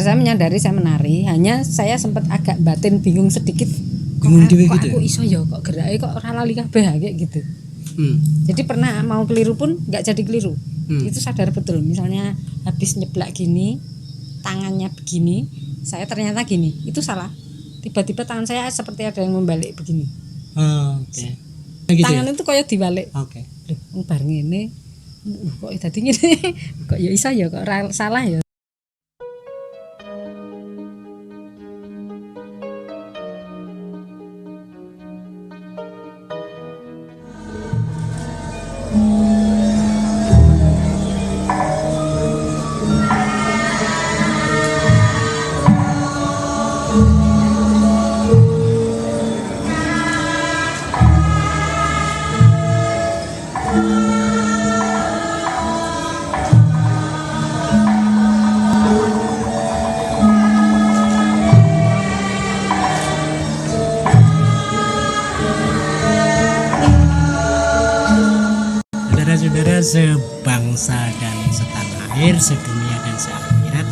saya menyadari saya menari, hanya saya sempat agak batin bingung sedikit. Bingung Kok gitu aku ya? iso ya kok gerake kok ora lali kabeh kayak gitu. Jadi pernah mau keliru pun nggak jadi keliru. Itu sadar betul. Misalnya habis nyeblak gini, tangannya begini, saya ternyata gini, itu salah. Tiba-tiba tangan saya seperti ada yang membalik begini. Oke. Gitu Tangan ya? itu kayak dibalik. Oke. Loh, bareng ini kok dadi ngene. Kok ya iso ya kok ora salah ya. Saudara-saudara sebangsa dan setanah air, sedunia dan seakhirat.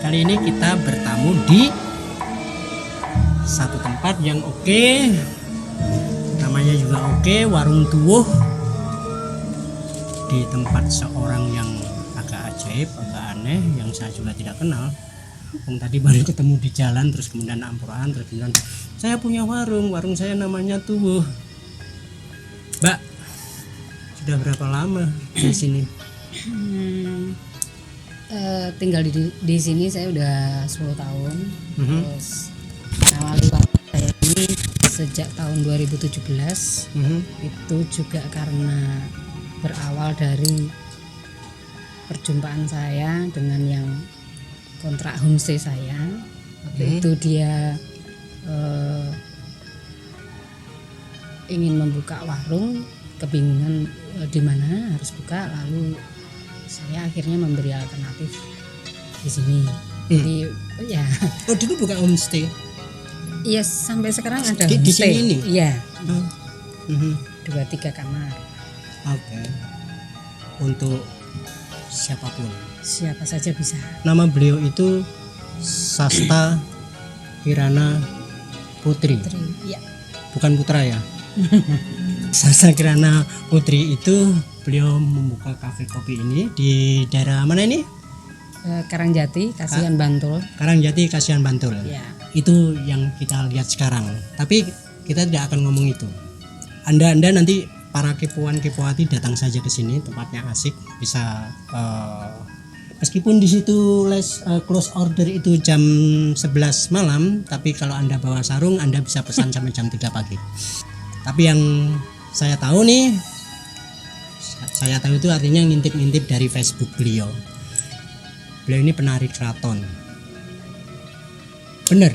Kali ini kita bertamu di satu tempat yang oke, namanya juga oke, Warung Tuwuh, di tempat seorang yang agak ajaib, agak aneh, yang saya juga tidak kenal. Tadi baru ketemu di jalan, terus kemudian ampuran, terus kemudian saya punya warung saya namanya Tuwuh. Mbak, sudah berapa lama di sini? Tinggal di sini saya udah 10 tahun. Terus awali saya ini sejak tahun 2017. Itu juga karena berawal dari perjumpaan saya dengan yang kontrak homestay saya. Waktu itu dia ingin membuka warung, kebingungan di mana harus buka, lalu saya akhirnya memberi alternatif di sini. Jadi ya. Oh, dulu buka homestay? Iya, sampai sekarang ada di homestay. sini ini? Iya. 2-3 kamar. Oke. Untuk siapapun. Siapa saja bisa. Nama beliau itu Sasta Kirana Putri. Iya. Bukan Putra ya? Sasta Kirana Putri itu beliau membuka kafe kopi ini di daerah mana ini? Karangjati, Kasihan Bantul. Karangjati, Kasihan Bantul. Ya. Itu yang kita lihat sekarang. Tapi kita tidak akan ngomong itu. Anda nanti para kepoan-kepoati datang saja ke sini, tempatnya asik, bisa meskipun di situ close order itu jam 11 malam, tapi kalau Anda bawa sarung Anda bisa pesan sampai jam 3 pagi. Tapi yang saya tahu itu artinya ngintip-ngintip dari Facebook beliau. Beliau ini penari keraton. Bener?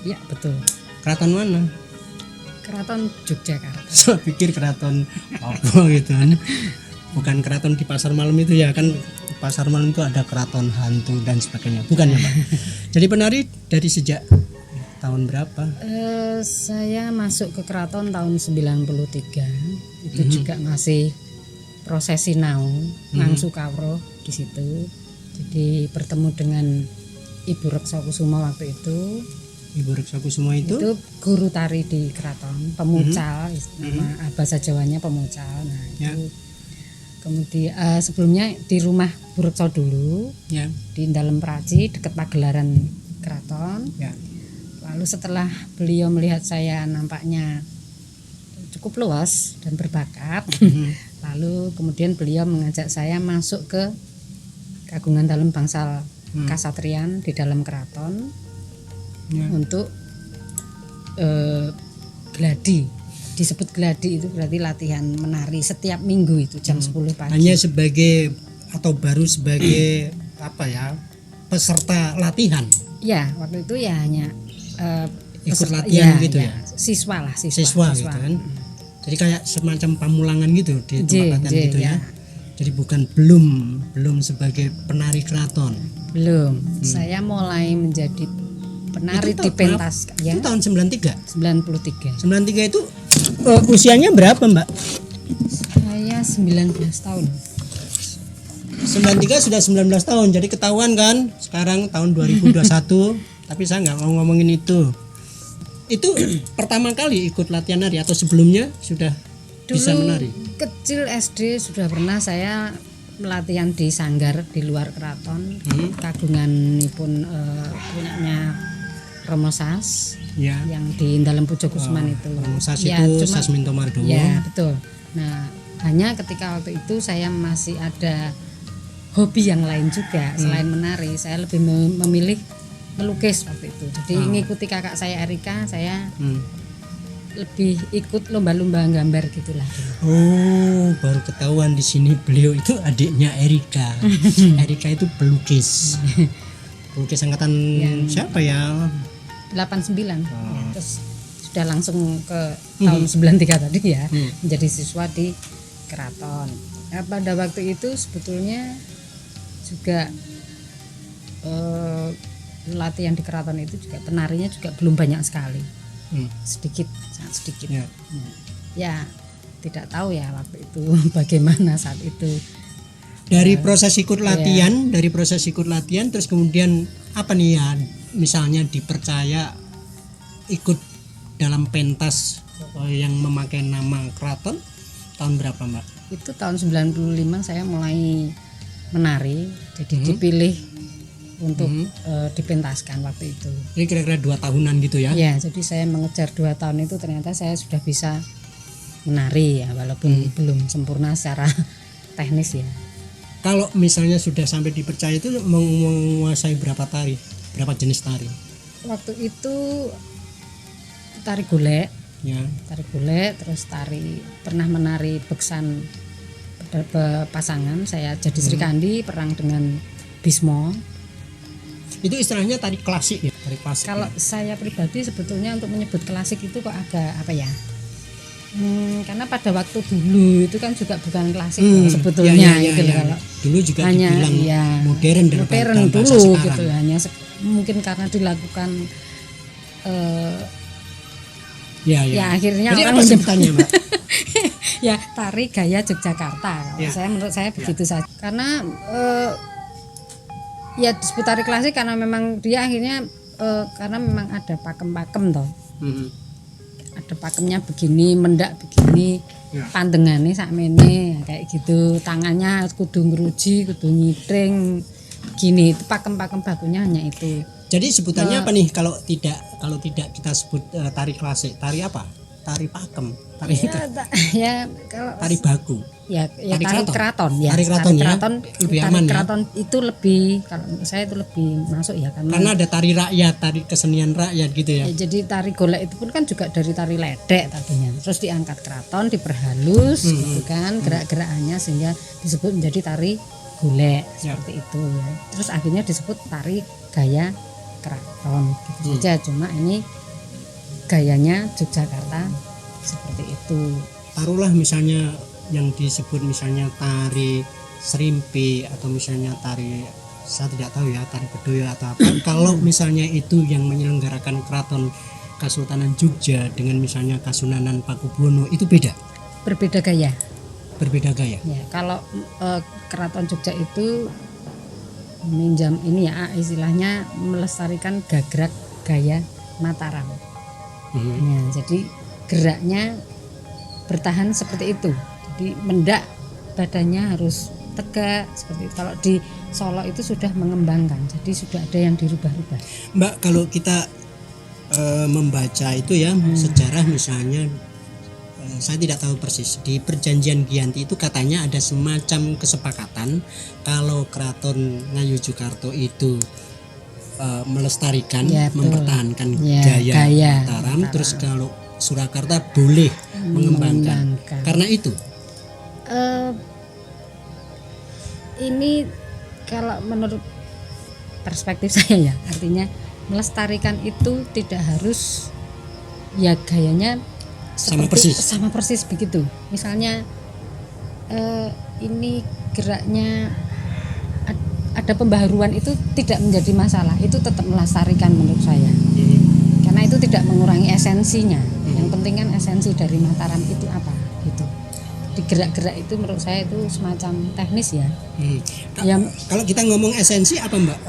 Iya, betul. Keraton mana? Keraton Yogyakarta. Saya pikir keraton apa gitu kan. Bukan keraton di pasar malam itu ya kan, pasar malam itu ada keraton hantu dan sebagainya. Bukan ya, Pak? Jadi penari dari sejak tahun berapa? Saya masuk ke keraton tahun 93. Itu juga masih prosesi naung, ngangsu kawruh di situ. Jadi bertemu dengan Ibu Reksa Kusuma waktu itu. Ibu Reksa Kusuma itu guru tari di keraton, pemucal, nama bahasa Jawanya pemucal. Nah, itu kemudian sebelumnya di rumah Bu Reksa dulu, ya, di dalam Praji dekat pagelaran keraton. Ya. Lalu setelah beliau melihat saya nampaknya cukup luas dan berbakat, lalu kemudian beliau mengajak saya masuk ke Kagungan Dalam Bangsal Kasatriyan di dalam keraton. Ya. Untuk gladi, disebut gladi itu berarti latihan menari setiap minggu itu jam 10 pagi. Hanya sebagai atau baru sebagai apa ya, peserta latihan? Ya, waktu itu ya hanya ikut latihan gitu ya. Siswa gitu kan. Jadi kayak semacam pamulangan gitu di tempat latihan gitu ya. Jadi belum sebagai penari keraton. Belum. Saya mulai menjadi penari di pentas ya. Itu tahun 93. 93 itu usianya berapa, Mbak? Saya 19 tahun. 93 sudah 19 tahun, jadi ketahuan kan sekarang tahun 2021. Tapi saya nggak mau ngomongin itu. Itu pertama kali ikut latihan nari atau sebelumnya sudah bisa Dulu menari? kecil SD sudah pernah saya latihan di sanggar di luar keraton. Kagunganipun punyanya Romo Sas Ya. yang di dalam Pujokusman itu. Romo Sas Ya, itu cuma- Sasminto Mardowo. Ya betul. Nah hanya ketika waktu itu saya masih ada hobi yang lain juga selain menari. Saya lebih memilih melukis waktu itu. Jadi ngikuti kakak saya Erika, saya Hmm. lebih ikut lomba-lomba gambar gitulah. Oh, baru ketahuan di sini beliau itu adiknya Erika. Erika itu pelukis. Pelukis angkatan siapa ya? 89. Ya, terus sudah langsung ke tahun 93 tadi ya, menjadi siswa di keraton. Nah, pada waktu itu sebetulnya juga latihan di keraton itu juga penarinya juga belum banyak sekali. Sedikit, sangat sedikit. Ya. Ya, tidak tahu ya waktu itu bagaimana saat itu. Dari proses ikut latihan, dari proses ikut latihan terus kemudian apa nih ya? Misalnya dipercaya ikut dalam pentas yang memakai nama keraton tahun berapa, Mbak? Itu tahun 95 saya mulai menari, jadi dipilih untuk dipentaskan waktu itu. Ini kira-kira 2 tahunan gitu ya? Ya, jadi saya mengejar 2 tahun itu ternyata saya sudah bisa menari ya, walaupun belum sempurna secara teknis ya. Kalau misalnya sudah sampai dipercaya itu menguasai berapa tari? Berapa jenis tari? Waktu itu tari golek, Ya. terus pernah menari beksan pasangan, saya jadi Sri Kandi perang dengan Bismo. Itu istilahnya tari klasik ya, tari klasik. Kalau saya pribadi sebetulnya untuk menyebut klasik itu kok agak apa ya? Karena pada waktu dulu itu kan juga bukan klasik loh, sebetulnya ya, gitu ya. kalau Dulu juga hanya dibilang modern dalam bahasa dulu sekarang. gitu, hanya mungkin karena dilakukan ya akhirnya Jadi orang apa sebutannya, Mbak? ya tari gaya Yogyakarta. Kalau menurut saya begitu saja. Karena ya disebut tari klasik karena memang dia akhirnya karena memang ada pakem-pakem toh. Ada pakemnya begini, mendak begini, pandengannya sakmene kayak gitu, tangannya kudu ngeruji, kudu nyitring gini, itu pakem-pakem bakunya hanya itu. Jadi sebutannya apa nih kalau tidak kita sebut tari klasik? Tari apa? Tari pakem, tari Kalau tari baku. tari keraton. keraton ya. Tari keraton ya. Lebih tari aman ya. keraton itu lebih, kalau menurut saya itu lebih masuk ya Karena ada tari rakyat, tari kesenian rakyat gitu ya. jadi tari golek itu pun kan juga dari tari ledek tadinya. Terus diangkat keraton, diperhalus gitu kan gerak-gerakannya sehingga disebut menjadi tari golek seperti itu ya. Terus akhirnya disebut tari gaya keraton gitu saja. Cuma ini gayanya Yogyakarta seperti itu. Taruhlah misalnya yang disebut misalnya tari serimpi atau misalnya tari, saya tidak tahu ya, tari bedoyo atau apa. Kalau misalnya itu yang menyelenggarakan keraton Kesultanan Jogja dengan misalnya Kasunanan Pakubuwono, itu Berbeda gaya. Berbeda gaya. Ya, kalau keraton Jogja itu meminjam ini ya istilahnya melestarikan gagrak gaya Mataram. Ya, jadi geraknya bertahan seperti itu. Jadi mendak badannya harus tegak seperti itu. Kalau di Solo itu sudah mengembangkan, jadi sudah ada yang dirubah-rubah. Mbak, kalau kita membaca itu ya sejarah misalnya, saya tidak tahu persis di perjanjian Giyanti itu katanya ada semacam kesepakatan kalau Keraton Ngayogyakarta itu melestarikan, mempertahankan gaya Mataram, terus kalau Surakarta boleh mengembangkan. Karena itu ini kalau menurut perspektif saya ya, artinya melestarikan itu tidak harus ya gayanya sama persis begitu. Misalnya ini geraknya ada pembaharuan itu tidak menjadi masalah, itu tetap melestarikan menurut saya. Karena itu tidak mengurangi esensinya. Yang penting kan esensi dari Mataram itu apa gitu. digerak-gerak itu menurut saya itu semacam teknis ya. Ya, kalau kita ngomong esensi apa Mbak,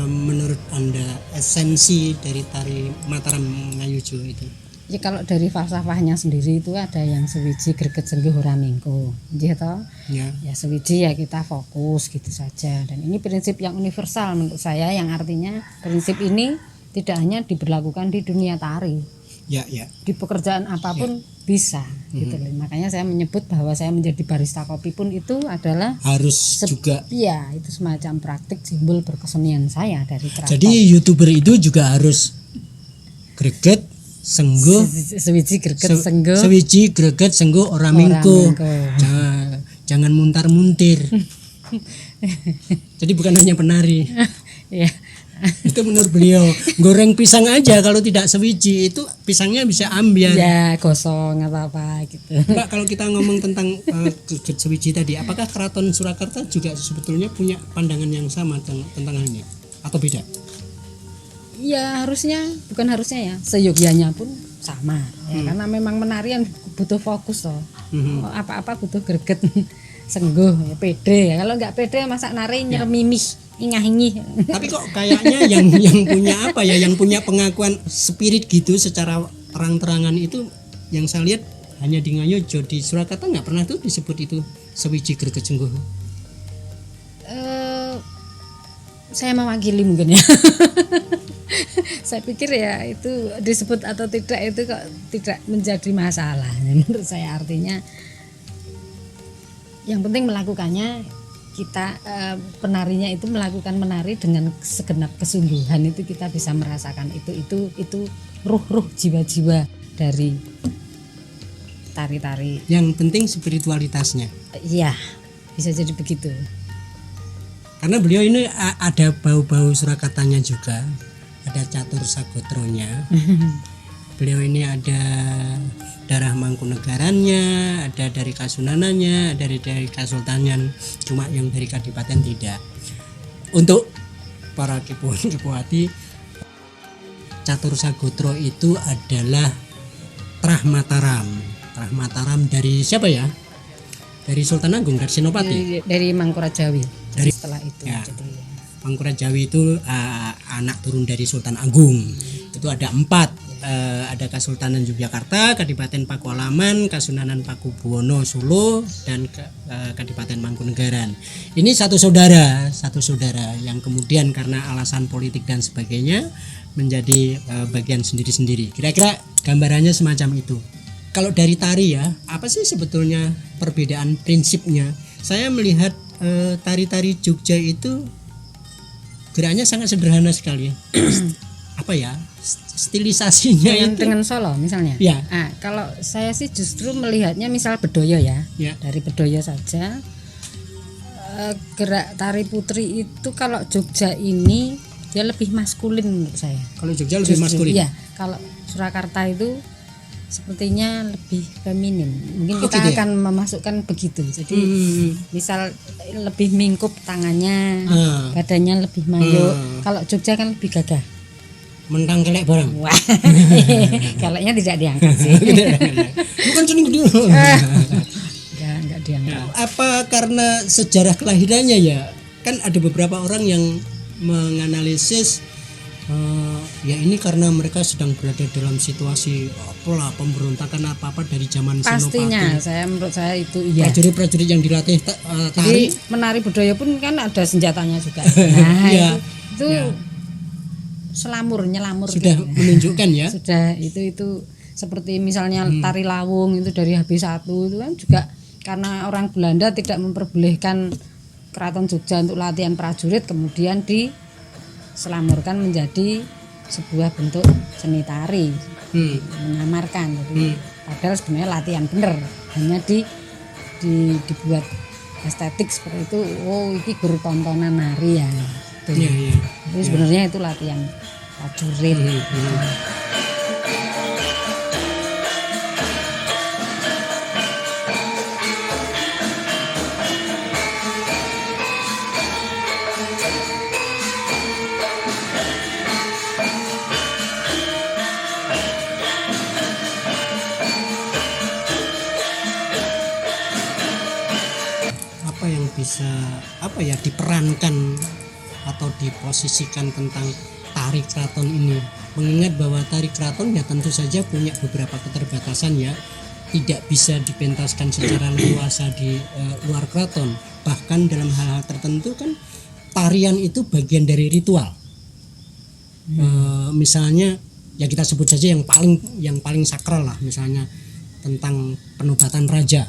menurut Anda esensi dari tari Mataram Ngayujo itu? Ya kalau dari falsafahnya sendiri itu ada yang sewiji greget sengguh ora mingko. Nggih toh? Ya sewiji ya kita fokus gitu saja. Dan ini prinsip yang universal menurut saya, yang artinya prinsip ini tidak hanya diberlakukan di dunia tari. Ya. Di pekerjaan apapun bisa gitu loh. Makanya saya menyebut bahwa saya menjadi barista kopi pun itu adalah harus juga. Iya, itu semacam praktik simbol berkesenian saya dari keraton. Jadi YouTuber itu juga harus greget sengguh sewiji greget sengguh. Sewiji greget sengguh ora mingko. Jangan muntar-muntir. Jadi bukan hanya penari. Iya. Itu menurut beliau. Goreng pisang aja kalau tidak sewiji itu pisangnya bisa ambiar. Ya, gosong atau apa gitu. Mbak, kalau kita ngomong tentang greget sewiji tadi, apakah Keraton Surakarta juga sebetulnya punya pandangan yang sama tentang hal ini atau beda? Ya bukan harusnya ya, seyogyanya pun sama ya, karena memang menarian butuh fokus toh. Apa-apa butuh greget sengguh ya, pede ya. Kalau nggak pede masa nari nyeremimih ingah-ingih. Tapi kok kayaknya yang punya apa ya, yang punya pengakuan spirit gitu secara terang-terangan itu yang saya lihat hanya di Ngayujo. Di Surakarta nggak pernah tuh disebut itu sewiji greget sengguh. Saya mewakili mungkin ya. Saya pikir ya itu disebut atau tidak itu kok tidak menjadi masalah menurut saya. Artinya yang penting melakukannya, kita penarinya itu melakukan menari dengan segenap kesungguhan, itu kita bisa merasakan itu ruh jiwa-jiwa dari tari-tari. Yang penting spiritualitasnya. Iya, bisa jadi begitu. Karena beliau ini ada bau-bau Surakartanya juga, ada catur sagotronya. Beliau ini ada darah Mangkunegarannya, ada dari Kasunanannya, ada dari Kasultanan, cuma yang dari Kadipaten tidak. Untuk para kepuati, catur sagotro itu adalah Trah Mataram. Trah Mataram dari siapa ya? Dari Sultan Agung, dari Senopati. Dari Mangkuratjawi. Dari setelah itu. Ya. Jadi, Mangkuratjawi itu anak turun dari Sultan Agung. Itu ada 4. Ada Kasultanan Yogyakarta, Kadipaten Pakualaman, Kasunanan Pakubuwono Solo, dan Kadipaten Mangkunegaran. Ini satu saudara yang kemudian karena alasan politik dan sebagainya menjadi bagian sendiri-sendiri. Kira-kira gambarannya semacam itu. Kalau dari tari ya, apa sih sebetulnya perbedaan prinsipnya? Saya melihat tari-tari Jogja itu geraknya sangat sederhana sekali. Apa ya, stilisasinya dengan Solo misalnya. Ya. Nah, kalau saya sih justru melihatnya misal Bedoyo ya. Dari Bedoyo saja. Gerak tari putri itu kalau Jogja ini dia lebih maskulin menurut saya. Kalau Jogja lebih maskulin. Iya, kalau Surakarta itu sepertinya lebih feminin. Mungkin kita gitu ya? akan memasukkan begitu. Jadi misal lebih mingkup tangannya, badannya lebih mayuk. Kalau Jogja kan lebih gagah. Mentang kelek barang. Wah, keleknya tidak diangkat sih. Bukan cuma gitu. Enggak diangkat. Apa karena sejarah kelahirannya ya? Kan ada beberapa orang yang menganalisis ya ini karena mereka sedang berada dalam situasi apalah pemberontakan apa dari zaman pastinya Senopati. Menurut saya itu iya. Prajurit yang dilatih tari. Jadi menari budaya pun kan ada senjatanya juga. Nah, ya, itu ya. Nyelamur sudah gitu. Menunjukkan ya. Sudah itu seperti misalnya tari lawung itu dari HB1 itu kan juga karena orang Belanda tidak memperbolehkan Keraton Jogja untuk latihan prajurit, kemudian diselamurkan menjadi sebuah bentuk seni tari. Menyamarkan. Jadi padahal sebenarnya latihan bener, hanya dibuat estetik seperti itu. Oh, ini guru tontonan nari ya. Jadi sebenarnya itu latihan prajurit. bisa apa ya diperankan atau diposisikan tentang tari keraton ini, mengingat bahwa tari keraton ya tentu saja punya beberapa keterbatasan ya, tidak bisa dipentaskan secara leluasa di luar keraton. Bahkan dalam hal-hal tertentu kan tarian itu bagian dari ritual. Misalnya ya kita sebut saja yang paling sakral lah, misalnya tentang penobatan raja,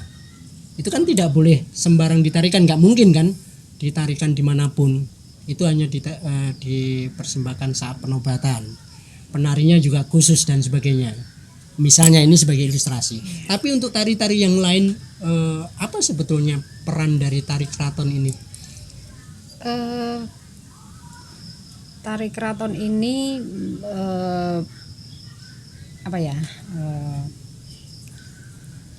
itu kan tidak boleh sembarang ditarikan, nggak mungkin kan ditarikan dimanapun, itu hanya dipersembahkan saat penobatan, penarinya juga khusus dan sebagainya, misalnya ini sebagai ilustrasi. Tapi untuk tari-tari yang lain, apa sebetulnya peran dari tari keraton ini? Tari keraton ini apa ya,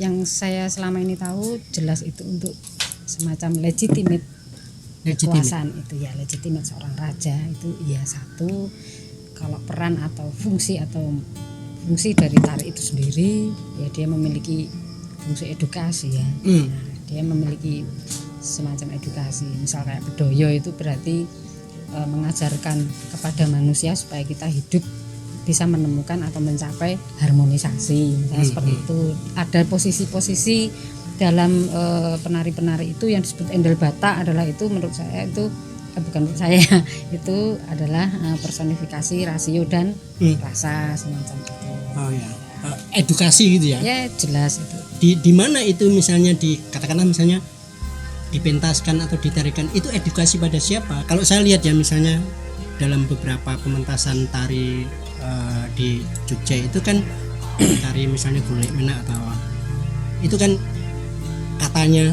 yang saya selama ini tahu jelas itu untuk semacam legitimate kekuasaan itu ya, legitimate seorang raja itu ya satu. Kalau peran atau fungsi dari tari itu sendiri ya, dia memiliki fungsi edukasi ya. Nah, dia memiliki semacam edukasi, misal kayak bedoyo itu berarti mengajarkan kepada manusia supaya kita hidup bisa menemukan atau mencapai harmonisasi, misalnya seperti itu. Ada posisi-posisi dalam penari-penari itu yang disebut endel bata, adalah itu menurut saya itu bukan menurut saya itu adalah personifikasi rasio dan rasa semacam itu. Oh ya, edukasi gitu ya? Ya jelas itu. Di mana itu misalnya katakanlah misalnya dipentaskan atau ditarikan, itu edukasi pada siapa? Kalau saya lihat ya misalnya dalam beberapa pementasan tari di Jogja itu kan tari misalnya golek menak atau itu kan katanya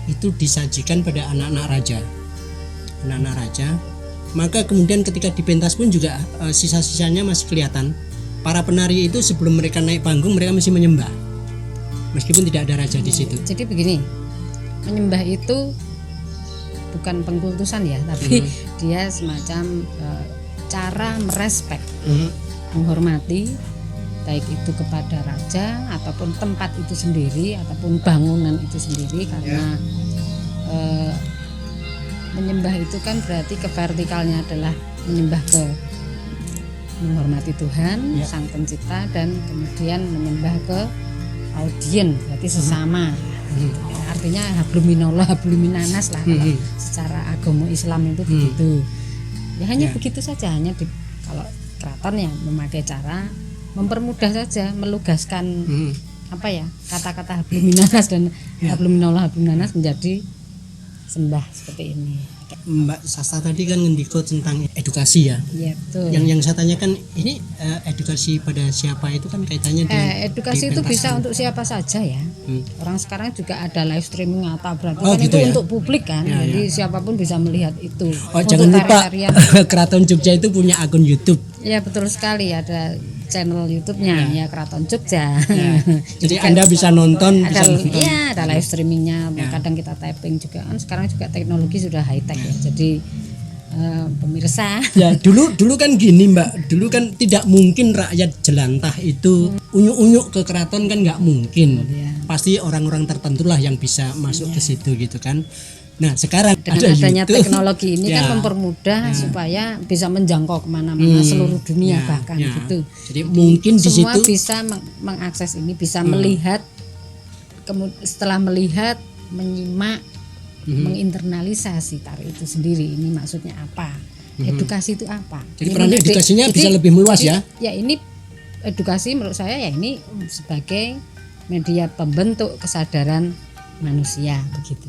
itu disajikan pada anak-anak raja, maka kemudian ketika dipentas pun juga sisa-sisanya masih kelihatan. Para penari itu sebelum mereka naik panggung mereka masih menyembah meskipun tidak ada raja di situ. Jadi begini, menyembah itu bukan pengkultusan ya, tapi dia semacam cara merespek, menghormati baik itu kepada raja ataupun tempat itu sendiri ataupun bangunan itu sendiri, karena menyembah itu kan berarti ke vertikalnya adalah menyembah ke menghormati Tuhan Sang Pencipta, dan kemudian menyembah ke audien berarti sesama. Artinya habluminallah habluminanas lah kalau secara agama Islam itu begitu. Ya hanya begitu saja, hanya kalau keraton yang memakai cara mempermudah saja, melugaskan apa ya, kata-kata habluminanas dan habluminallah habluminanas menjadi sembah seperti ini. Mbak Sasta tadi kan ngendiko tentang edukasi ya. Iya betul. Yang saya tanyakan ini edukasi pada siapa itu kan kaitannya edukasi itu bisa untuk siapa saja ya. Orang sekarang juga ada live streaming atau berarti kan gitu itu ya? Untuk publik kan. Ya, jadi siapapun bisa melihat itu. Jangan lupa Keraton Jogja itu punya akun YouTube. Ya betul sekali, ada channel YouTube-nya ya Keraton Jogja. Jadi Anda bisa nonton, ada live streamingnya. Kadang kita typing juga. Kan sekarang juga teknologi sudah high tech ya. Jadi pemirsa. Ya dulu kan gini Mbak, dulu kan tidak mungkin rakyat jelantah itu unyuk-unyuk ke keraton kan, nggak mungkin. Pasti orang-orang tertentu lah yang bisa masuk ke situ gitu kan. Nah sekarang dengan adanya teknologi ini kan mempermudah supaya bisa menjangkau kemana-mana seluruh dunia bahkan gitu. Jadi mungkin di semua situ bisa mengakses ini, bisa melihat, setelah melihat, menyimak, menginternalisasi tari itu sendiri. Ini maksudnya apa? Edukasi itu apa? Jadi peran edukasinya bisa lebih meluas ya? Ya ini edukasi menurut saya ya ini sebagai media pembentuk kesadaran manusia begitu.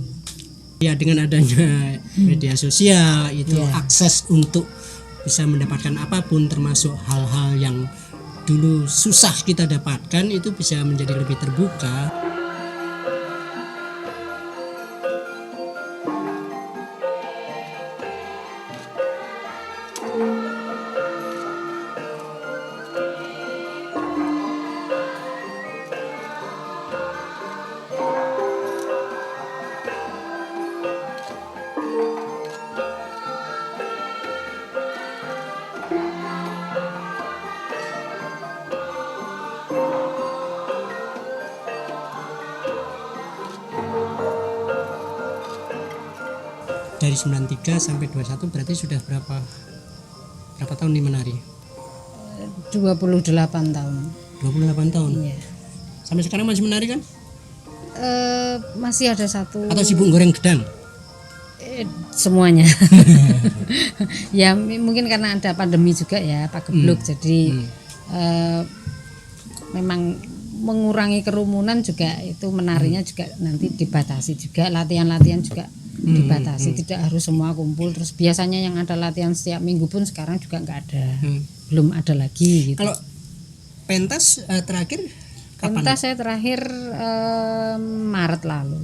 Ya dengan adanya media sosial itu akses untuk bisa mendapatkan apapun termasuk hal-hal yang dulu susah kita dapatkan itu bisa menjadi lebih terbuka. dari 93 sampai 21 berarti sudah berapa tahun nih menari? 28 tahun. 28 tahun. Iya. Sampai sekarang masih menari kan? Masih ada satu. Atau sibuk goreng gedang? Semuanya. Ya mungkin karena ada pandemi juga ya, pagebluk. Jadi memang mengurangi kerumunan juga, itu menarinya juga nanti dibatasi juga, latihan-latihan juga dibatasi, tidak harus semua kumpul. Terus biasanya yang ada latihan setiap minggu pun sekarang juga nggak ada, belum ada lagi gitu. Kalau pentas terakhir kapan? Pentas saya terakhir Maret lalu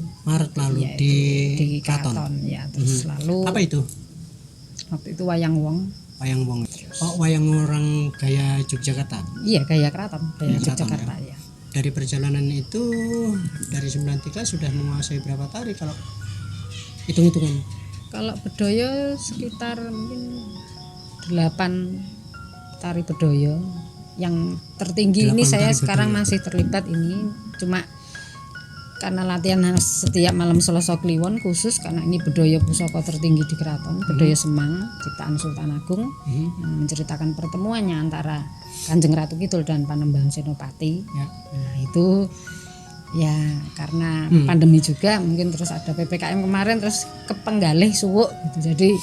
ya, di Keraton ya. Terus lalu apa itu? Waktu itu wayang wong. Oh, wayang orang gaya Yogyakarta. Iya, gaya keraton, gaya Yogyakarta ya. Dari perjalanan itu dari 93 sudah menguasai berapa tari kalau hitung-hitungan? Kalau bedoyo sekitar mungkin 8 tari bedoyo. Yang tertinggi ini saya sekarang masih terlibat ini, cuma karena latihan setiap malam Selasa Kliwon khusus, karena ini bedoyo pusaka tertinggi di keraton, bedoyo Semang ciptaan Sultan Agung, yang menceritakan pertemuannya antara Kanjeng Ratu Kidul dan Panembahan Senopati. Nah itu ya karena pandemi juga, mungkin terus ada PPKM kemarin, terus kepenggalih suwuk gitu. Jadi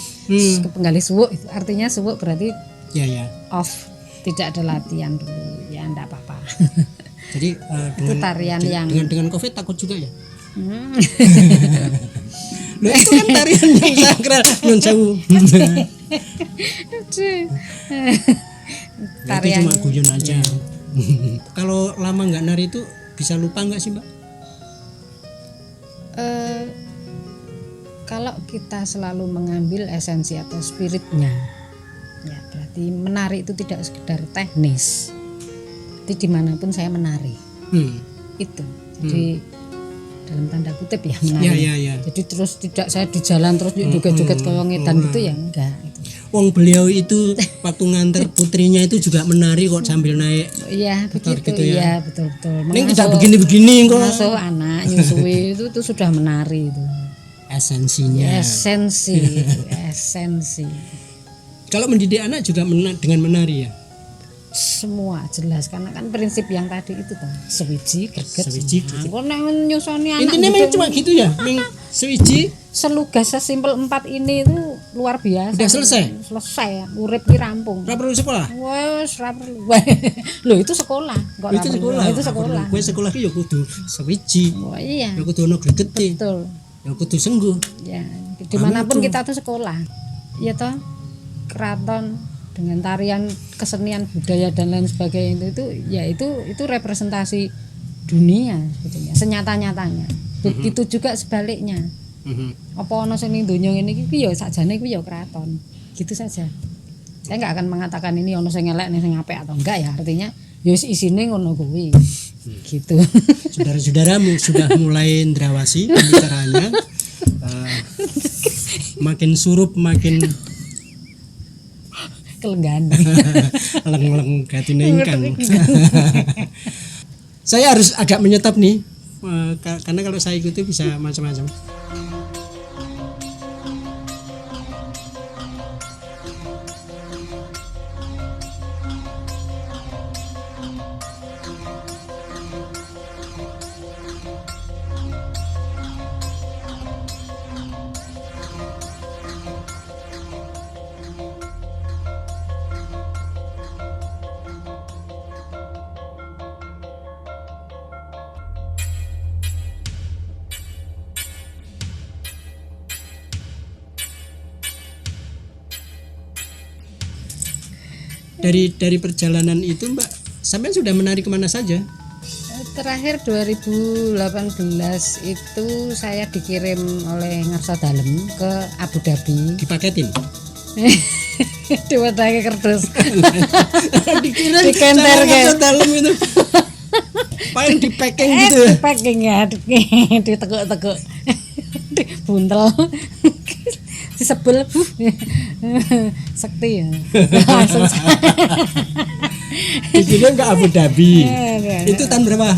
kepenggalih suwuk itu artinya suwuk berarti off, tidak ada latihan dulu, ya enggak apa-apa. Jadi dengan tarian yang dengan COVID takut juga ya? Loh, itu kan tarian yang sakral, nyun sewu. Tarian cuma guyon aja. Kalau lama nggak nari itu bisa lupa nggak sih, Mbak? Kalau kita selalu mengambil esensi atau spiritnya, ya berarti menari itu tidak sekedar teknis. Jadi dimanapun saya menari, itu. Jadi dalam tanda kutip ya menari. Ya. Jadi terus tidak saya di jalan terus joget-joget kayak ngedan gitu ya enggak. Gitu. Wong beliau itu waktu nganter putrinya itu juga menari kok sambil naik. Iya begitu gitu ya, betul-betul. Ini tidak begini-begini kok. Mengasuh anak nyusui itu sudah menari itu. Esensinya. Esensi. Kalau mendidik anak juga dengan menari ya. Semua jelas, karena kan prinsip yang tadi itu tuh sewiji greget. Kok nek nyusoni anak intinya memang cuma gitu ya, sewiji selugas sesimpel 4 ini itu luar biasa. Udah selesai ya, urip ki rampung. Ora perlu sekolah. Wes ora perlu. Loh itu sekolah, kok itu sekolah. Itu sekolah. Kowe sekolah ki ya kudu sewiji. Oh iya. Ya kudu ono gregete. Betul. Ya kudu sengguh. Ya, dimanapun kita tuh sekolah. Ya toh, keraton dengan tarian, kesenian, budaya dan lain sebagainya itu representasi dunia sebetulnya, senyata-nyatanya. Begitu juga sebaliknya. Apa ana sing ning donya ngene iki ya sakjane kuwi ya keraton. Gitu saja. Saya enggak akan mengatakan ini ana sing elek, sing apik atau enggak ya, artinya ya isine ngono kuwi. Gitu. Saudara-saudaramu sudah mulai ndrawasi pembicaranya. Makin surup makin kelenggan. Leng-leng gatine ingkang. Saya harus agak menyetop nih, karena kalau saya ikuti bisa macam-macam. Dari perjalanan itu Mbak, sampai sudah menari kemana saja? Terakhir 2018 itu saya dikirim oleh Ngarsa Dalem ke Abu Dhabi. Dipaketin? Diwadake kertas. Dikirim dikenter sama Ngarsa Dalem itu. Paling di packing gitu ya? Di packing ya, ditekuk-tekuk, dibuntel. Disebel sakti ya. Langsung dikirim ke Abu Dhabi. Itu tahun berapa?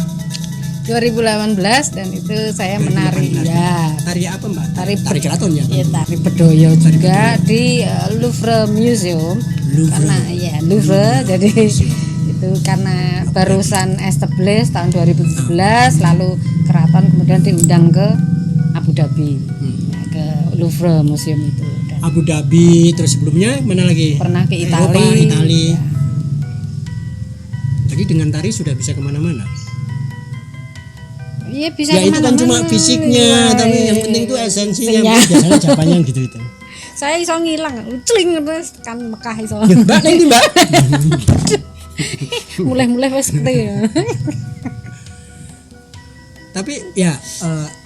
2018 dan itu saya menari ya. Tari apa Mbak? Tari keraton ya. Ya, tari bedoyo juga di Louvre Museum. Karena ya Louvre jadi itu karena barusan established tahun 2017 lalu keraton kemudian diundang ke Abu Dhabi. Ya, ke Louvre Museum itu. Dan Abu Dhabi, terus sebelumnya mana lagi? pernah ke Eropa, Italia. Itali. Ya. Jadi dengan tari sudah bisa kemana-mana. Iya bisa Ya itu kan cuma kemana-mana. fisiknya, Ya, tapi iya. yang penting itu esensinya. Esensinya. Biasanya Japanya gitu itu. Saya iso ngilang, cling terus kan Mekah iso. Mbak ini Mbak. Mulai-mulai wis gede ya. Tapi ya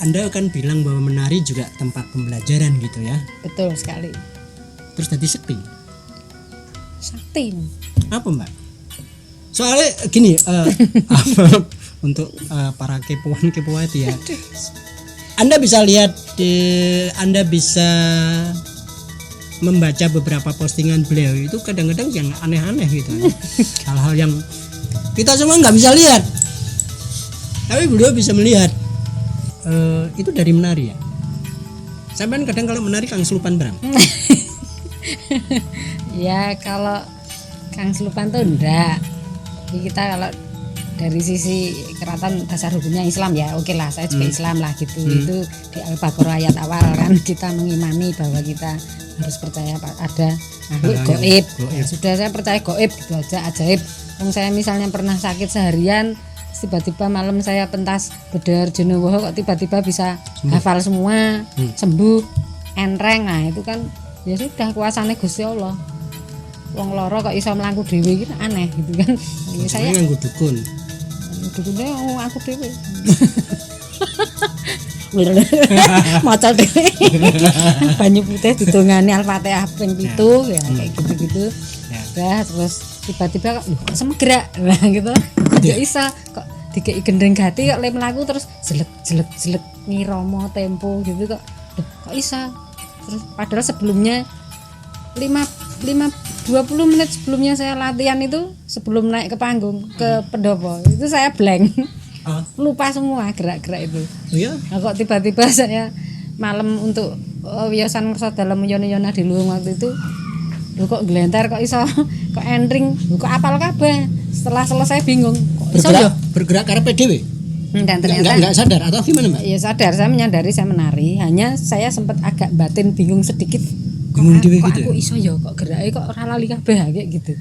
Anda kan bilang bahwa menari juga tempat pembelajaran gitu ya. Betul sekali. Terus tadi sakti. Sakti. Apa Mbak? Soalnya gini apa, untuk para kepoan-kepoati ya. Anda bisa lihat Anda bisa membaca beberapa postingan beliau itu kadang-kadang yang aneh-aneh gitu. Hal-hal yang kita semua nggak bisa lihat. Tapi beliau bisa melihat. Itu dari menari ya. Sampai kadang kalau menari Kang Selupan Bram. Ya kalau Kang Selupan tuh enggak. Jadi kita kalau dari sisi keraton dasar hukumnya Islam ya oke lah, saya juga Islam lah gitu. Itu di Al-Baqarah ayat awal kan kita mengimani bahwa kita harus percaya ada makhluk gaib. Ya, sudah saya percaya gaib gitu aja, ajaib. Saya misalnya pernah sakit seharian tiba-tiba malam saya pentas bedar Jenewoho kok tiba-tiba bisa hafal semua, sembuh, enreng. Nah itu kan ya sudah kuasane Gusti Allah. Wong loro kok iso mlaku dhewe iki aneh gitu kan. Ya, saya nganggo dukun. Dukunnya aku dhewe. Maca dhewe. Banyu putih didongani Al-Fatihah ping 7 ya kayak gitu-gitu. Udah terus tiba-tiba kok semegrak nah gitu. Ya isa kok dikei gendeng gati kok le mlaku terus jelek ngiromo tempo gitu kok. Duh, kok isa. Terus padahal sebelumnya 20 menit sebelumnya saya latihan itu sebelum naik ke panggung ke pendopo itu saya blank. Lupa semua gerak-gerak itu. Oh ya? Nah, kok tiba-tiba saya malam untuk wiyosan kersa dalam yona-yona di luung waktu itu lho kok glenter kok iso kok entering kok apal kabeh. Setelah selesai bingung kok iso ya bergerak karena PDW. Dan ternyata enggak sadar atau gimana Mbak? Iya sadar, saya menyadari saya menari, hanya saya sempat agak batin bingung sedikit. Bingung dhewe kok gitu. Aku iso ya kok gerake kok ora lali kabeh kayak gitu.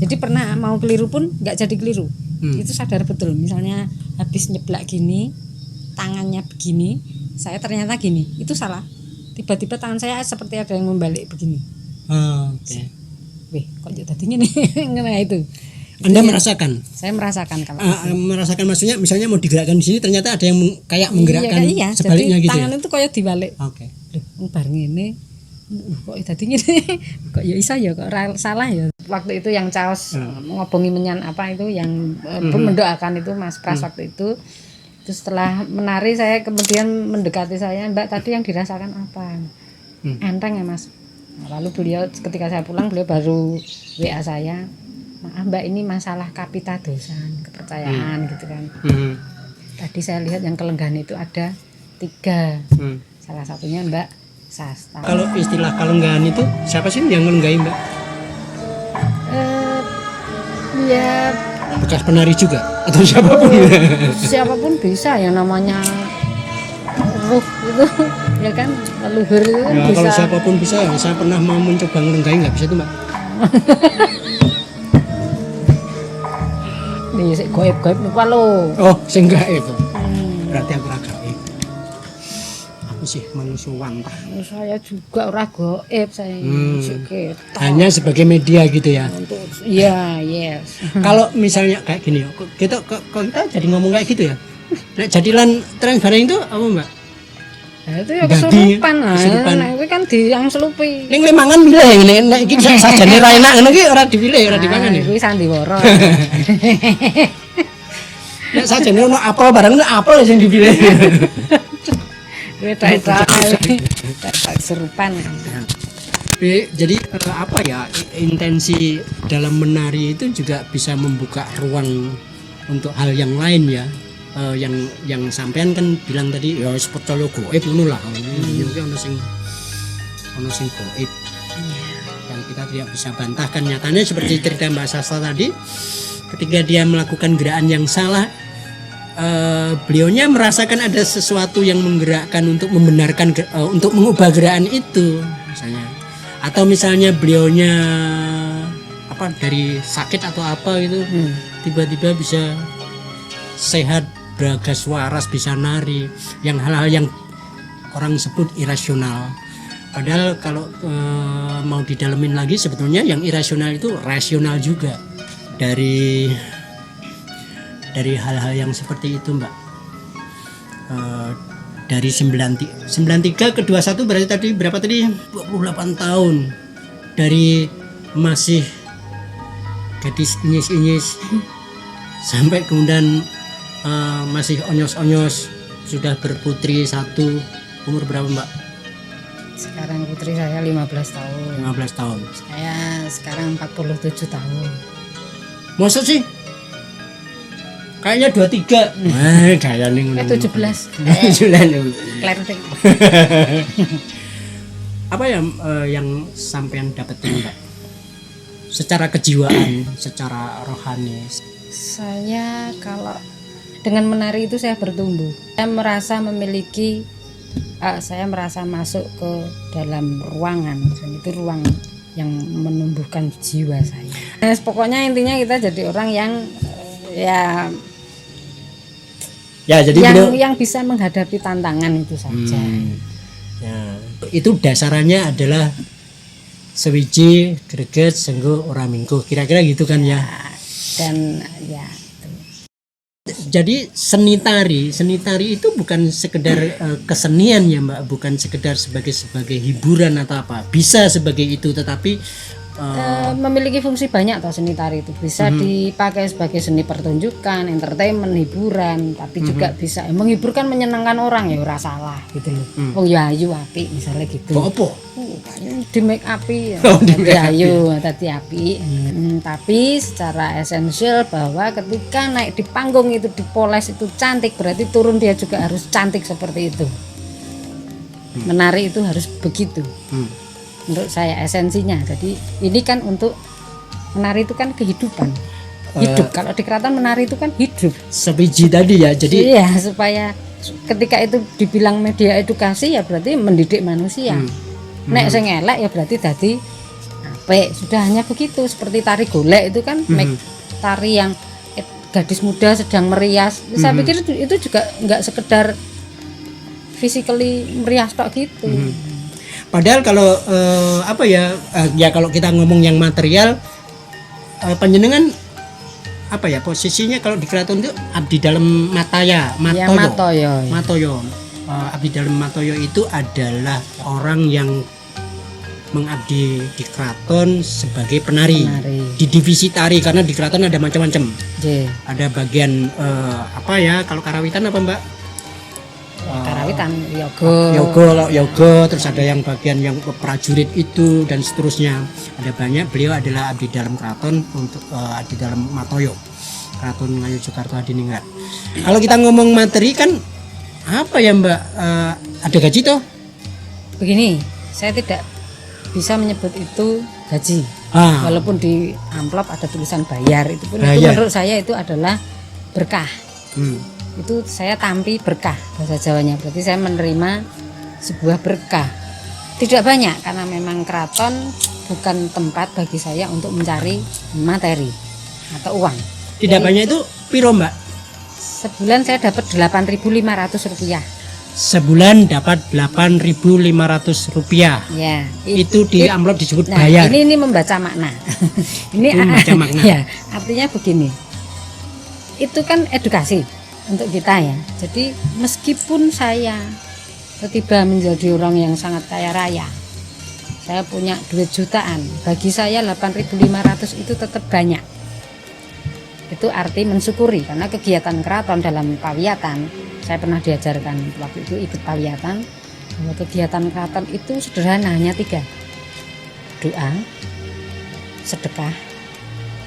Jadi pernah mau keliru pun nggak jadi keliru. Itu sadar betul. Misalnya habis nyeblak gini, tangannya begini, saya ternyata gini, itu salah. Tiba-tiba tangan saya seperti ada yang membalik begini. Oke. Wih, kok jadi ngene? Nah itu. Anda merasakan? Saya merasakan kalau merasakan maksudnya misalnya mau digerakkan di sini ternyata ada yang kayak menggerakkan iya, sebaliknya jadi gitu. Tangan Ya? itu kayak dibalik. Oke. Loh, bareng ini kok dadi ngene. Kok ya isa ya kok salah ya. Waktu itu yang caos ngobongi menyan apa itu yang mendoakan itu Mas Pras waktu itu. Terus setelah menari saya kemudian mendekati saya, Mbak tadi yang dirasakan apa? Enteng ya Mas. Nah, lalu beliau ketika saya pulang beliau baru WA saya, maaf Mbak ini masalah kapitadosan kepercayaan gitu kan. Tadi saya lihat yang kelenggahan itu ada 3. Salah satunya Mbak Sasta. Kalau istilah kalenggahan itu siapa sih yang ngelenggahin Mbak? Ya Bekas penari juga atau siapapun? siapapun bisa yang namanya ruh itu ya kan leluhur itu kan Ya, bisa. kalau siapapun bisa. Saya pernah mau mencoba ngelenggahin nggak bisa tuh Mbak. Nih sik goib-goib niku lho. Oh, sing gaib. Berarti aku raga. Aku sih manusia wantah. Saya juga ora goib saya sikit. Hanya sebagai media gitu ya. Iya, yes. Kalau misalnya kayak gini, kok kita jadi ngomong kayak gitu ya. Nek jadilan tren bareng itu apa Mbak? Nah, itu ya Dadi, kesurupan lah. kesurupan. Nah, itu kan diangselupi. Ning lemangan milih nek iki sajane ra enak ngono iki ora dipilih, ora dipangan ya. Kuwi sandiwara. Nek sajane ono apel bareng apel sing dipilih. Kuwi tak kesurupan. Jadi apa ya intensi dalam menari itu juga bisa membuka ruang untuk hal yang lain ya. yang sampean kan bilang tadi ya wis percaya gaib ngono lah. Ya ono sing gaib. Yang kita tidak bisa bantahkan, nyatanya seperti cerita Mbak Sasta tadi, ketika dia melakukan gerakan yang salah, beliaunya merasakan ada sesuatu yang menggerakkan untuk membenarkan, untuk mengubah gerakan itu misalnya, atau misalnya beliaunya apa dari sakit atau apa gitu, tiba-tiba bisa sehat, bergas waras, bisa nari, yang hal-hal yang orang sebut irasional. Padahal kalau mau didalemin lagi, sebetulnya yang irasional itu rasional juga dari hal-hal yang seperti itu, Mbak. Dari 93 ke 21 berarti tadi berapa tadi? 28 tahun. Dari masih gadis inyis-inyis sampai kemudian masih onyos-onyos, sudah berputri satu. Umur berapa, Mbak? Sekarang putri saya 15 tahun. 15 tahun. Saya sekarang 47 tahun. Masa sih? Kayaknya 23. Gaya ning. 17. Klenteng. Apa yang sampean dapetin, Mbak? Secara kejiwaan, secara rohani. Saya kalau dengan menari itu saya bertumbuh. Saya merasa memiliki saya merasa masuk ke dalam ruangan, dan itu ruang yang menumbuhkan jiwa saya. Nah, pokoknya intinya kita jadi orang yang jadi yang bisa menghadapi tantangan itu saja. Ya, itu dasarannya adalah sewiji greget sengguh ora minggu, kira-kira gitu kan ya. Dan ya. Jadi seni tari itu bukan sekedar kesenian ya, Mbak, bukan sekedar sebagai hiburan atau apa. Bisa sebagai itu, tetapi memiliki fungsi banyak. Atau seni tari itu bisa dipakai sebagai seni pertunjukan, entertainment, hiburan, tapi juga bisa menghiburkan, menyenangkan orang, ya ora salah gitu loh. Wong ya ayu apik misalnya gitu. Apa? Di make upi ayu tadi api. Tapi secara esensial bahwa ketika naik di panggung itu dipoles itu cantik, berarti turun dia juga harus cantik seperti itu. Menari itu harus begitu. Menurut saya esensinya. Jadi ini kan untuk menari itu kan kehidupan. Hidup. Kalau di keraton menari itu kan hidup. Sebiji tadi ya. Jadi iya, supaya ketika itu dibilang media edukasi ya berarti mendidik manusia. Nek sing elek ya berarti dadi apik. Sudah hanya begitu. Seperti tari golek itu kan tari yang gadis muda sedang merias. Saya pikir itu juga enggak sekedar physically merias tok gitu. Padahal kalau kalau kita ngomong yang material, panjenengan apa ya posisinya kalau di keraton itu abdi dalam Matoyo. Abdi dalam Matoyo itu adalah orang yang mengabdi di keraton sebagai penari. Di divisi tari, karena di keraton ada macam-macam. Ada bagian kalau karawitan apa, Mbak? Karawitan yoga, terus ada yang bagian yang prajurit itu dan seterusnya. Ada banyak. Beliau adalah abdi dalam keraton untuk abdi dalam Matoyo, Keraton Ngayogyakarta Hadiningrat. Kalau kita ngomong materi kan apa ya, Mbak, ada gaji toh? Begini, saya tidak bisa menyebut itu gaji. Walaupun di amplop ada tulisan bayar, itu pun itu menurut saya itu adalah berkah. Itu saya tampi berkah bahasa Jawanya. Berarti saya menerima sebuah berkah. Tidak banyak, karena memang keraton bukan tempat bagi saya untuk mencari materi atau uang. Tidak banyak itu piro, Mbak? Sebulan saya dapat Rp8.500. Sebulan dapat Rp8.500. Ya. Itu di amplop disebut bayar. Ini membaca makna. Ini membaca makna. Ya, artinya begini. Itu kan edukasi untuk kita ya. Jadi meskipun saya tiba menjadi orang yang sangat kaya raya, saya punya duit jutaan, bagi saya 8.500 itu tetap banyak. Itu arti mensyukuri, karena kegiatan keraton dalam pawiyatan, saya pernah diajarkan waktu itu ikut pawiyatan, bahwa kegiatan keraton itu sederhana, hanya 3: doa, sedekah,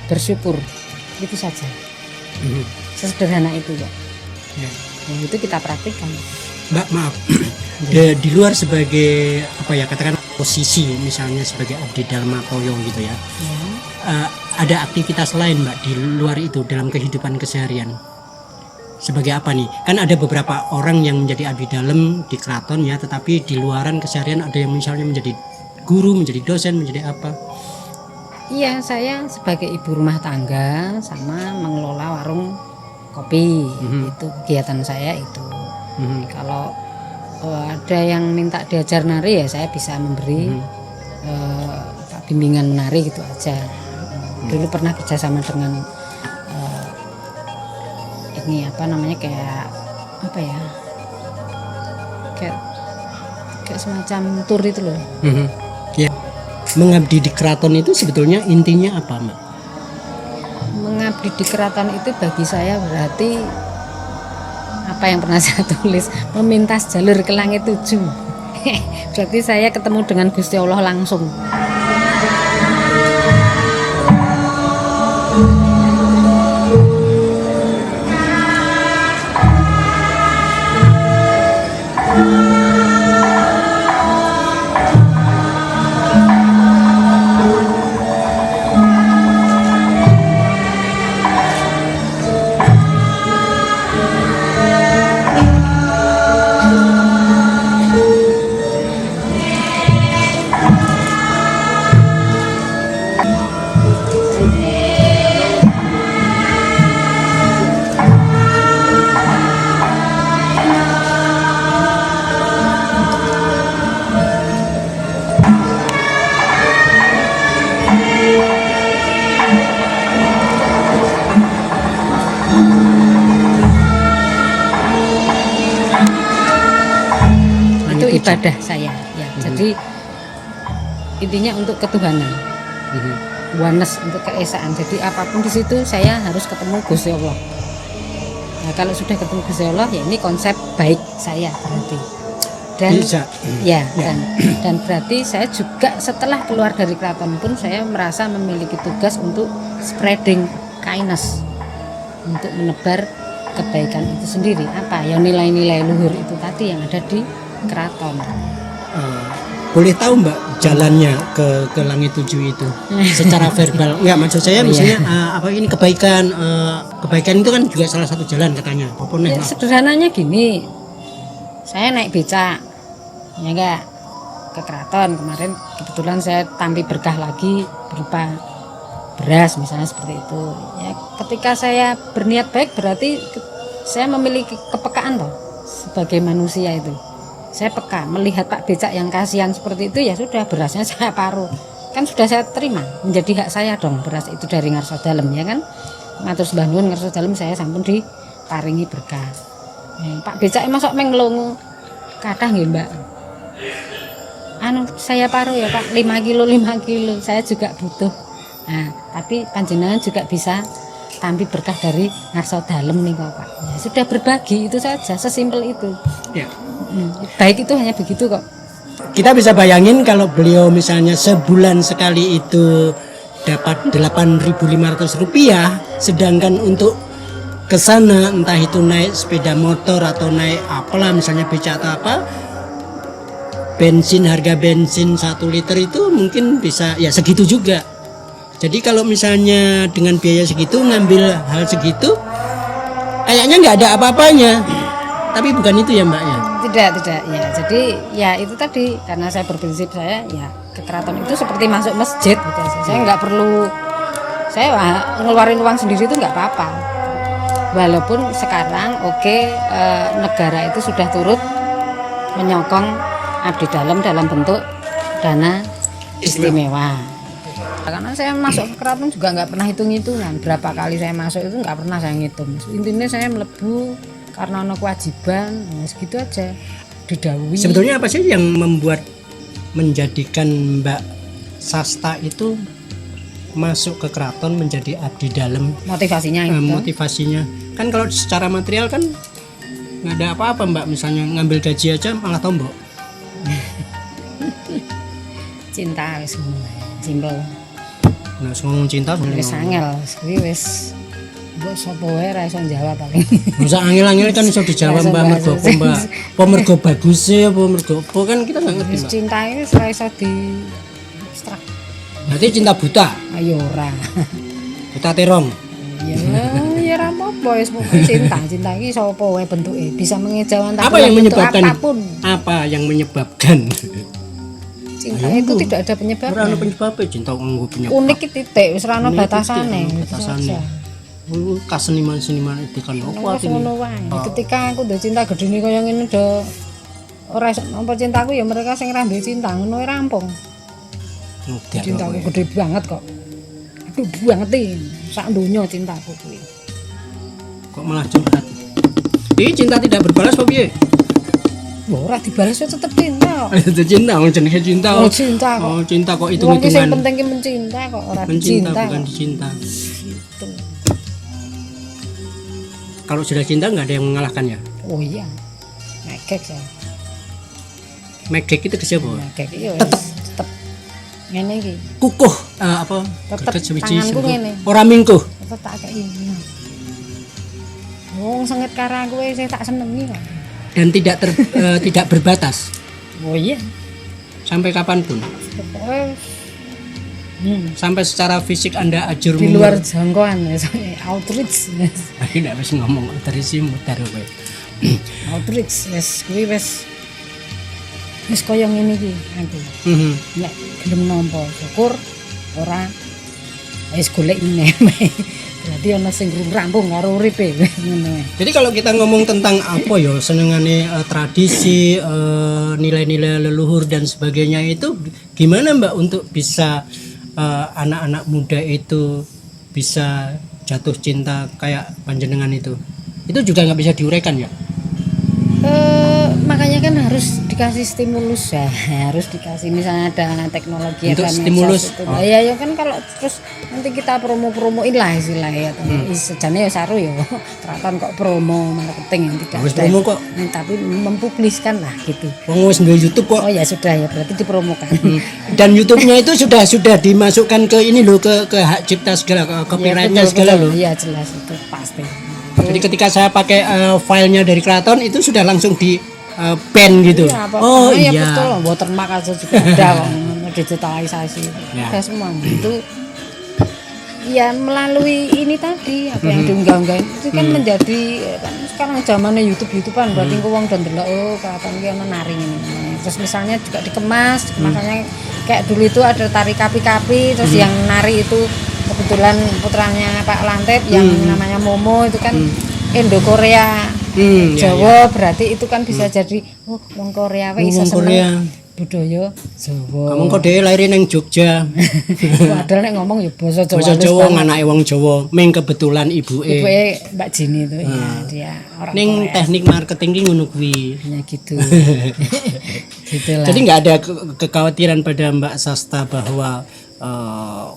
bersyukur, itu saja. Sesederhana itu ya. Ya. Yang itu kita praktikkan. Mbak, maaf. Di luar sebagai apa ya, katakan posisi misalnya sebagai abdi dharma toyo gitu ya. Ya. Ada aktivitas lain Mbak di luar itu dalam kehidupan keseharian. Sebagai apa nih? Kan ada beberapa orang yang menjadi abdi dalam di keraton ya, tetapi di luaran keseharian ada yang misalnya menjadi guru, menjadi dosen, menjadi apa? Iya, saya sebagai ibu rumah tangga sama mengelola warung kopi. Itu kegiatan saya itu. Kalau ada yang minta diajar nari ya saya bisa memberi bimbingan menari gitu aja. Dulu pernah kerjasama dengan ini apa namanya, kayak apa ya, kayak semacam tur itu loh. Ya. Mengabdi di keraton itu sebetulnya intinya apa Mbak? Mengabdi di keraton itu bagi saya berarti apa yang pernah saya tulis, memintas jalur ke langit 7. Berarti saya ketemu dengan Gusti Allah langsung. Itu ibadah saya ya. Jadi intinya untuk ketuhanan, oneness, untuk keesaan. Jadi apapun di situ saya harus ketemu Gusti Allah. Nah, kalau sudah ketemu Gusti Allah ya ini konsep baik saya berarti. Dan ya, dan berarti saya juga setelah keluar dari keraton pun saya merasa memiliki tugas untuk spreading kindness, untuk menebar kebaikan itu sendiri. Apa ya, nilai-nilai luhur itu tadi yang ada di keraton. Boleh tahu Mbak jalannya ke langit 7 itu secara verbal? Enggak, maksud saya misalnya apa ini kebaikan itu kan juga salah satu jalan katanya. Ya, sederhananya gini, saya naik becak ya enggak ke keraton kemarin, kebetulan saya tampi berkah lagi berupa beras misalnya seperti itu ya. Ketika saya berniat baik berarti saya memiliki kepekaan loh sebagai manusia itu. Saya peka melihat Pak Becak yang kasihan seperti itu, ya sudah berasnya saya paruh. Kan sudah saya terima, menjadi hak saya dong beras itu dari ngarsa dalem ya kan. Matur sembah nuwun ngarsa dalem saya sampun diparingi berkah. Pak Becak masuk menglongo. Kathah nggih Mbak. Saya paruh ya Pak, 5 kilo saya juga butuh. Nah, tapi panjenengan juga bisa tampi berkah dari ngarsa dalem nih kok Pak. Ya, sudah berbagi itu saja, sesimpel itu. Ya. Baik itu hanya begitu kok. Kita bisa bayangin kalau beliau misalnya sebulan sekali itu dapat 8.500 rupiah, sedangkan untuk ke sana entah itu naik sepeda motor atau naik apalah misalnya becak atau apa, harga bensin 1 liter itu mungkin bisa ya segitu juga. Jadi kalau misalnya dengan biaya segitu ngambil hal segitu kayaknya nggak ada apa-apanya. Tapi bukan itu ya Mbak ya? Tidak ya. Jadi ya itu tadi, karena saya berprinsip saya ya ke keraton itu seperti masuk masjid gitu. Saya nggak perlu, saya ngeluarin uang sendiri itu nggak apa-apa. Walaupun sekarang negara itu sudah turut menyokong abdi dalam bentuk dana istimewa. Karena saya masuk ke keraton juga nggak pernah hitung-hitungan berapa kali saya masuk, itu nggak pernah saya ngitung. Intinya saya melebu karena ada kewajiban, segitu aja didhawuhi. Sebetulnya apa sih yang menjadikan Mbak Sasta itu masuk ke keraton menjadi abdi dalam? Motivasinya motivasinya kan kalau secara material kan nggak ada apa-apa Mbak, misalnya ngambil gaji aja malah tombok. Cinta wis simpel. Nah, ngomong cinta wis angel, wis Mbok sapa wae ra iso jawab paling. Masa angel-angel kan iso dijawab Mbak, mergo apa Mbak? Apa mergo bagus apa mergo apa kan kita nggak ngerti Mbak. Cinta ini ora iso di abstrak. Berarti cinta buta, Ayo ora. buta terong. Ya ora apa-apa wis pokoke cinta. Cinta iki sapa wae bentuke, bisa mengejauhan Apa yang menyebabkan apapun. Apa yang menyebabkan? Cinta itu tidak ada penyebabnya. Ora ono penyebabnya cinta nggo penyebab. Unik iki titik wis ora ono Unik batasane. titik, ono batasane. Kaseniman-seniman itu kan apa artine? Ngono wae. Ketika aku duwe cinta gedene kaya ngene do ora iso nampa cintaku ya mereka sing ra duwe cinta ngono wae rampung. Cintaku gede banget kok. Aduh banget iki. Sak donya cintaku kuwi. Kok malah curhat? Ini cinta tidak berbalas apa piye? Ora dibalas ya tetep cinta kok. Itu cinta, jenenge cinta. Oh cinta kok. Oh, cinta kok Wong ki hitung-hitungan. sing penting ki mencinta kok, ora Mencinta dicinta. bukan dicinta. Gitu. Kalau sudah cinta nggak ada yang mengalahkan ya. Oh iya. Megek ya. Megek itu ke siapa? Megek iki wis Tetep. tetep ngene iki. Kukuh apa? Tetep Greget sewiji tanganku sembuh. ngene. Ora mingkuh. Tetep tak kei. Wong sengit karo aku wis tak senengi kok. Dan tidak berbatas Oh iya. sampai kapanpun. Pokoknya Sampai secara fisik Anda ajur di luar jangkauan outreach. Aku nggak bisa ngomong terisi muter kowe. Outreach wis kuwi wis kaya ngene iki aku. Nek gelem nampa syukur ora wis golek meneh. Berarti ana sing rampung karo uripe ngono. Jadi kalau kita ngomong tentang apa ya senengane tradisi, nilai-nilai leluhur dan sebagainya itu gimana Mbak untuk bisa anak-anak muda itu bisa jatuh cinta kayak panjenengan itu juga nggak bisa diuraikan ya? Makanya kan harus dikasih stimulus ya, harus dikasih misalnya ada teknologi untuk ada stimulus itu. Ya kan kalau terus nanti kita promoin lah istilahnya sejane ya saru ya keraton kok promo marketing yang tidak Wis ada. promo kok. Tapi mempubliskan lah gitu. Wong wis duwe YouTube kok. Oh ya sudah ya berarti dipromokan. Dan YouTube-nya itu sudah dimasukkan ke ini loh ke hak cipta segala ke copyright-nya segala loh. Iya jelas itu pasti. Jadi ketika saya pakai filenya dari Keraton itu sudah langsung di pen gitu. Iya, Oh ya iya. betul loh, watermark aja juga ada kok, digitalisasi. Ya. Ada semua itu. Ya melalui ini tadi apa yang diunggah-unggah itu kan menjadi kan sekarang zamannya YouTubean berarti kok wong dan delok oh kapan ki ana nari ini. Terus misalnya juga dikemas, kemasannya kayak dulu itu ada tari kapi-kapi terus yang nari itu kebetulan putranya Pak Lantep yang namanya Momo itu kan Indo Korea Jawa berarti itu kan bisa jadi oh wong Korea wae bisa seneng budaya Jawa. Kamu kok dhewe lahir nang Jogja. Padahal nek ngomong ya basa Jawa. Basa Jawa anake wong Jawa, ming kebetulan ibuke. Ibuke Mbak Jini itu ya dia orang Ning Korea. teknik marketing ki ngono kuwi. Hanya gitu. Gitulah. Jadi nggak ada kekhawatiran pada Mbak Sasta bahwa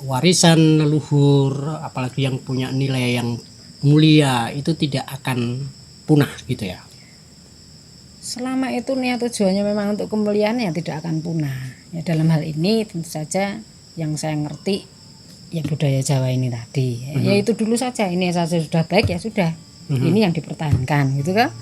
warisan leluhur apalagi yang punya nilai yang mulia itu tidak akan punah gitu ya. Selama itu niat tujuannya memang untuk kemuliaan ya tidak akan punah. Ya dalam hal ini tentu saja yang saya ngerti ya budaya Jawa ini tadi. Ya itu dulu saja. Ini saja sudah baik ya sudah. Ini yang dipertahankan gitu kan.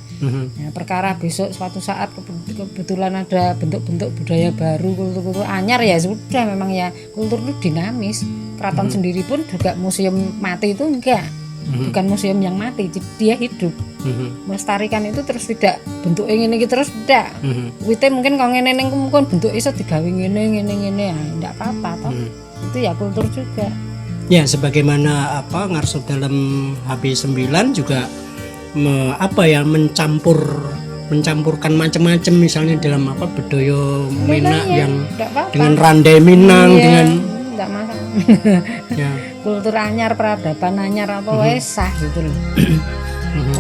Ya, perkara besok suatu saat kebetulan ada bentuk-bentuk budaya baru, kultur anyar ya sudah memang ya kultur itu dinamis. Keraton sendiri pun juga museum mati itu enggak. Bukan museum yang mati, dia hidup. Melestarikan itu terus tidak bentuk ngene iki terus ndak. Wite mungkin kalau ngene ning mungkin bentuk iso digawe ngene ya ndak apa-apa toh. Itu ya kultur juga. Ya sebagaimana apa Ngarso dalam HB9 juga mencampurkan macam-macam misalnya dalam apa Bedoyo Minang yang dengan Randai Minang dengan ndak masalah. ya. Kultur anyar, peradaban anyar apa wae sah gitu loh.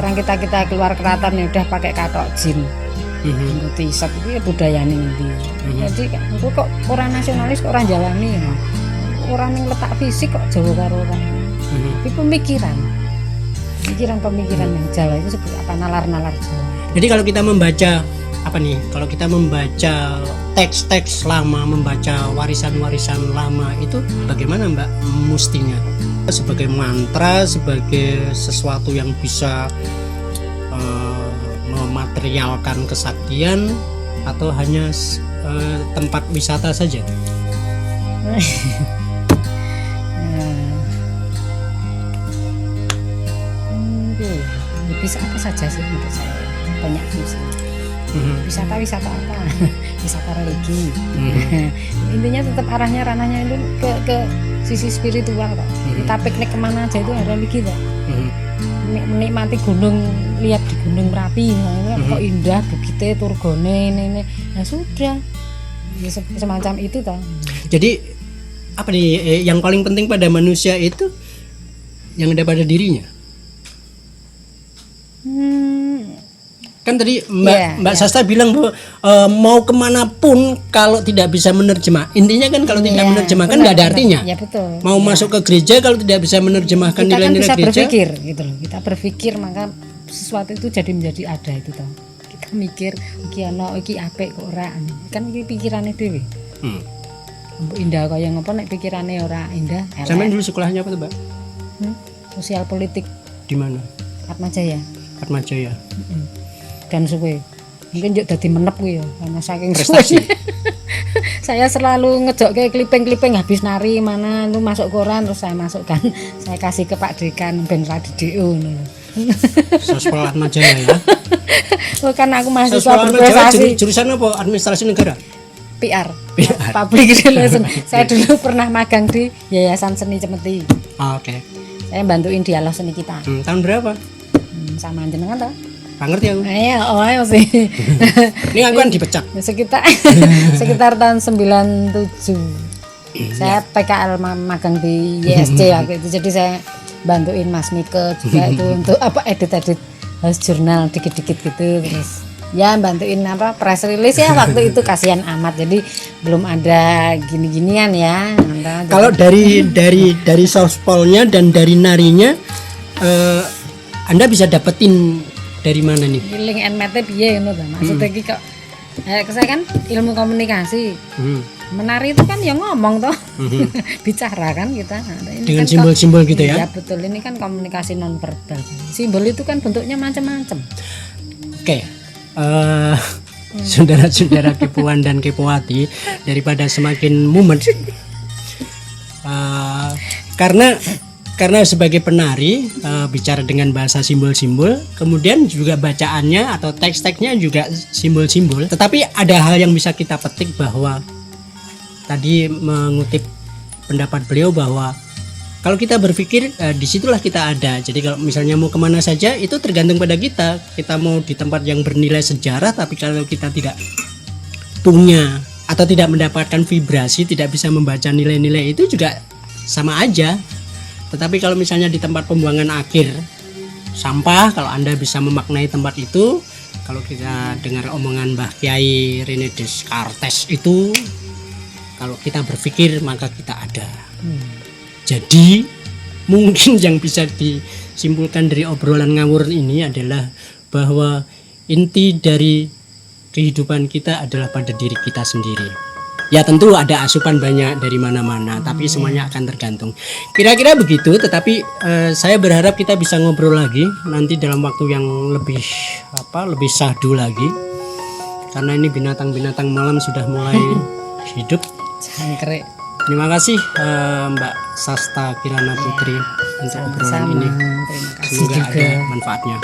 Orang kita keluar keraton ya udah pakai katok jin. Ngerti isap iki budayane ngendi. Jadi kok orang nasionalis kok orang jalani ya. Orang yang letak fisik kok Jawa karo orang. Tapi pemikiran yang Jawa itu seperti apa nalar-nalar Jawa. Jadi kalau kita membaca apa nih, kalau kita membaca teks-teks lama, membaca warisan-warisan lama itu bagaimana Mbak mustinya? Sebagai mantra, sebagai sesuatu yang bisa mematerialkan kesaktian, atau hanya tempat wisata saja? Bisa apa saja sih menurut saya, banyak fungsi. Wisata apa? Wisata religi. Intinya tetap arahnya ranahnya itu ke sisi spiritual kok. Kita piknik kemana aja itu ada religi kok. Menikmati gunung, lihat di Gunung Merapi, kok indah begitu, turgone ini, ya sudah, ya, semacam itu toh. Jadi apa nih yang paling penting pada manusia itu yang ada pada dirinya? Kan tadi Mbak Sasta bilang bahwa mau kemanapun kalau tidak bisa menerjemah, intinya kan kalau tidak menerjemahkan nggak ada artinya. Ya betul. Mau masuk ke gereja kalau tidak bisa menerjemahkan nilai-nilai gereja. Kita kan bisa berpikir gitu loh. Kita berpikir maka sesuatu itu jadi menjadi ada itu toh. Kita mikir iki ana iki apik kok ora. Kan iki pikirane dhewe. Indah kaya ngopo nek pikirane ora indah. Sampeyan dulu sekolahnya apa tuh, Mbak? Sosial politik. Di mana? Atmajaya. Atmajaya. Dan suwe mungkin juga dadi menep kuwi ya karena saking prestasi. Saya selalu ngejokke kliping-kliping habis nari mana itu masuk koran terus saya masukkan, saya kasih ke Pak Dekan ben ra DO ngono. Sospol Atmajaya ya. Oh kan aku mahasiswa berprestasi. Jurusan apa? Administrasi Negara. PR. Public Relation. Saya dulu pernah magang di Yayasan Seni Cemeti. Oke. Saya bantuin dialog seni kita. Tahun berapa? Sama jenengan toh? Nggak ngerti aku. Iya, sih. Ini aku kan dipecak. Sekitar tahun 97. Saya PKL magang di YSC waktu itu. Jadi saya bantuin Mas Mike juga itu untuk edit house jurnal dikit-dikit gitu, terus ya bantuin press release ya waktu itu kasihan amat. Jadi belum ada gini-ginian ya. Kalau dari sospolnya dan dari narinya Anda bisa dapetin dari mana nih? Link and mete piye ngono ta. Maksudnya iki kok saya kan ilmu komunikasi. Menari itu kan ya ngomong toh. Bicara kan kita. Ini dengan kan simbol-simbol gitu ya. Iya betul, ini kan komunikasi non verbal. Simbol itu kan bentuknya macam-macam. Oke. Saudara-saudara kepoan dan kepoati, daripada semakin mumet karena sebagai penari bicara dengan bahasa simbol-simbol, kemudian juga bacaannya atau teks-teksnya juga simbol-simbol. Tetapi ada hal yang bisa kita petik bahwa tadi mengutip pendapat beliau bahwa kalau kita berpikir disitulah kita ada. Jadi kalau misalnya mau kemana saja itu tergantung pada kita. Kita mau di tempat yang bernilai sejarah, tapi kalau kita tidak punya atau tidak mendapatkan vibrasi, tidak bisa membaca nilai-nilai itu juga sama aja. Tetapi kalau misalnya di tempat pembuangan akhir sampah, kalau Anda bisa memaknai tempat itu, kalau kita dengar omongan Mbah Kiai Rene Descartes itu, kalau kita berpikir maka kita ada. Jadi mungkin yang bisa disimpulkan dari obrolan ngawur ini adalah bahwa inti dari kehidupan kita adalah pada diri kita sendiri. Ya tentu ada asupan banyak dari mana-mana, tapi semuanya akan tergantung. Kira-kira begitu, tetapi saya berharap kita bisa ngobrol lagi nanti dalam waktu yang lebih syahdu lagi. Karena ini binatang-binatang malam sudah mulai hidup. Cangkrek. Terima kasih Mbak Sasta Kirana Putri untuk obrolan ini. Terima kasih Semoga juga. ada manfaatnya.